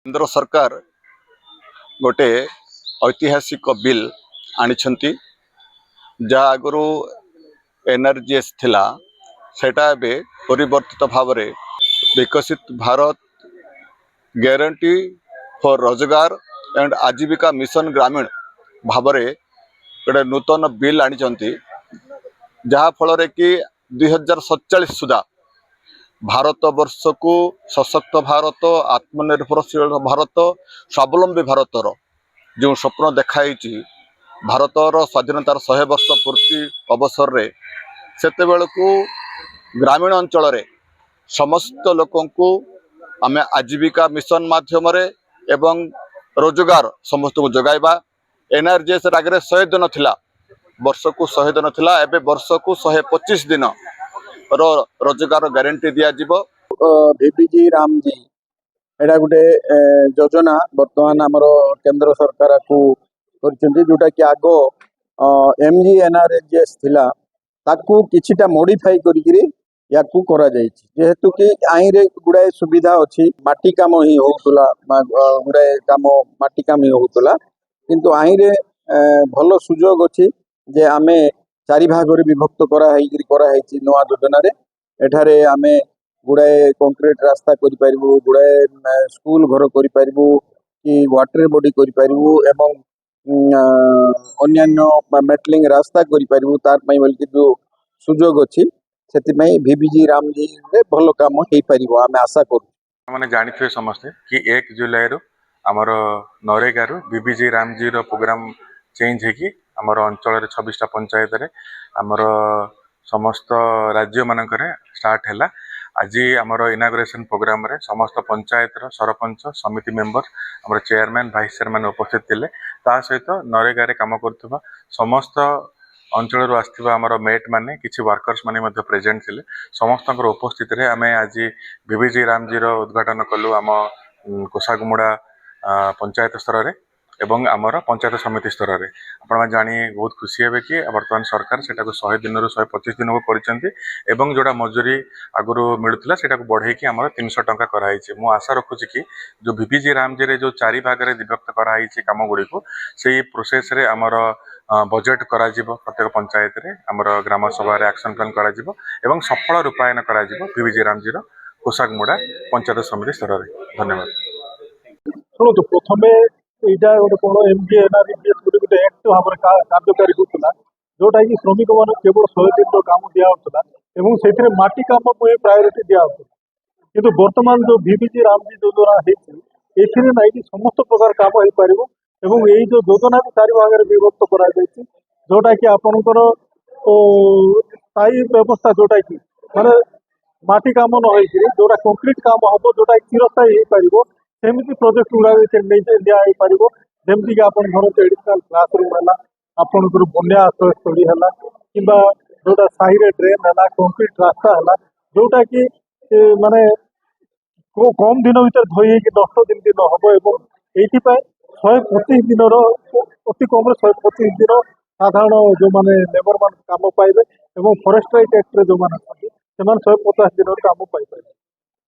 केंद्र सरकार गोटे ऐतिहासिक बिल आनिछंती जहाँ आगु एनआरजीएस थिला सेटा एबे परिवर्तित भाव में विकसित भारत ग्यारंटी फॉर रोजगार एंड आजीविका मिशन ग्रामीण भाव में गोटे नूतन बिल आनिछंती जहाँ फल कि 2047 सुधा भारत वर्ष को सशक्त भारत आत्मनिर्भरशील भारत स्वावलंबी भारतर जो स्वप्न देखाई भारतर स्वाधीनतार 100 वर्ष पूर्ति अवसर रे सेते बेलकु ग्रामीण अंचल रे समस्त लोकों को आमे आजीविका मिशन माध्यम रे एवं रोजगार समस्त को जगाइबा। एनआरजीएस आगे 100 दिन थिला, वर्ष को 100 दिन थिला, एबे वर्ष को 125 दिन रोजगार गारंटी दिया जीवो। वीपीजी रामजी एटा गोटे योजना वर्तमान आमर केंद्र सरकार को जोटा कि आगो एमजी एनआरजीएस थिला ताकू किछिटा मॉडिफाई करिकरी याकू करा जायछि जेहेतु कि आईन रे गुडाए सुविधा अछि। माटी काम ही होतुला, गुडाए काम माटी काम ही होतुला, किंतु आईन रे भलो सुजोग अछि जे आमे चारि भाग रे विभक्त करा हैछि नवा योजना रे। एठारे आमे गुडाए कंक्रीट रास्ता करि परिबु, गुडाए स्कूल घर करि परिबु कि वाटर बॉडी करि परिबु एवं अन्यान्य मेटलिंग रास्ता करि परिबु। तार पई बल्कि जो सुजोग अछि सेति पई वीपीजी रामजी रे भलो काम हेई परिबो आमे आशा करू। माने जानिथिबे समस्ते कि 1 जुलाई रु हमर नरेगा रु वीपीजी रामजी रो प्रोग्राम चेंज है कि हमर अंचल रे 26 टा पंचायत रे हमर समस्त राज्य मानकरे स्टार्ट हैला। आज आमर इनागुरेशन प्रोग्राम रे समस्त पंचायत रो सरपंच समिति मेंबर हमर चेयरमैन वाइस चेयरमैन उपस्थित थिले। ता सहित नरेगा रे काम करथबा समस्त अंचल रु आस्थिबा हमर मेट माने किछि वर्कर्स माने मध्ये प्रेजेंट थिले। समस्त उपस्थित रे आमे आज वीपीजी रामजी रो उद्घाटन कलु आम कोसागुमुड़ा पंचायत स्तर रे एवं आमर पंचायत समिति स्तर रे। आपण जानी बहुत खुशी हेबे कि वर्तमान सरकार सेटा को 100 दिन रु 125 दिन को करिसेंती एवं जोड़ा मजूरी आगुरु मिलुतला सेटा को बढ़े कि हमर 300 टंका कराई छै। मु आशा रखुछि कि जो वीपीजी रामजी रे जो चारि भाग रे विभक्त कराई छै काम गुडी को सेही प्रोसेस रे हमर बजेट करा जिवो। प्रत्येक पंचायत रे हमर ग्राम सभा रे एक्शन प्लान करा जिवो एवं सफल रूपायन करा जिवो वीपीजी रामजी रो कोसागमुड़ा पंचायत समिति स्तर रे। धन्यवाद। शुणु तो प्रथमे एटा गोटे कोन एमजी एनआरजीएस गोटे एक्ट भाव कार्यकारी होता जोटा कि श्रमिक मान केवल 100 दिन काम दिया होता एवं से माटी काम को प्रायोरिटी दिया होता। किंतु वर्तमान जो वीपीजी रामजी योजना है ना कि समस्त प्रकार काम हो पार एवं यही जो योजना भी 4 भाग में विभक्त कर जोटा कि आपणकर स्थायी व्यवस्था जोटा कि माने माटी काम न हो जोटा कंक्रीट काम हम जोटा चिरस्थायी हो पार सेमती प्रोजेक्ट गुड़ा दिखाई पार जमीक आप घर एडिशनल क्लासरूम है आपंकर बन्या आश्रयस्थली है कि जोटा साही ड्रेन है कंक्रीट रास्ता है जोटा कि माने कम दिन भर धोई कि 10 दिन दिन हम एवं ये 125 दिन अति कम 125 दिन साधारण जो मैंने लेबर मान काम पाइबे एवं फॉरेस्ट राइट एक्ट जो मैंने 150 दिन काम पाइबे।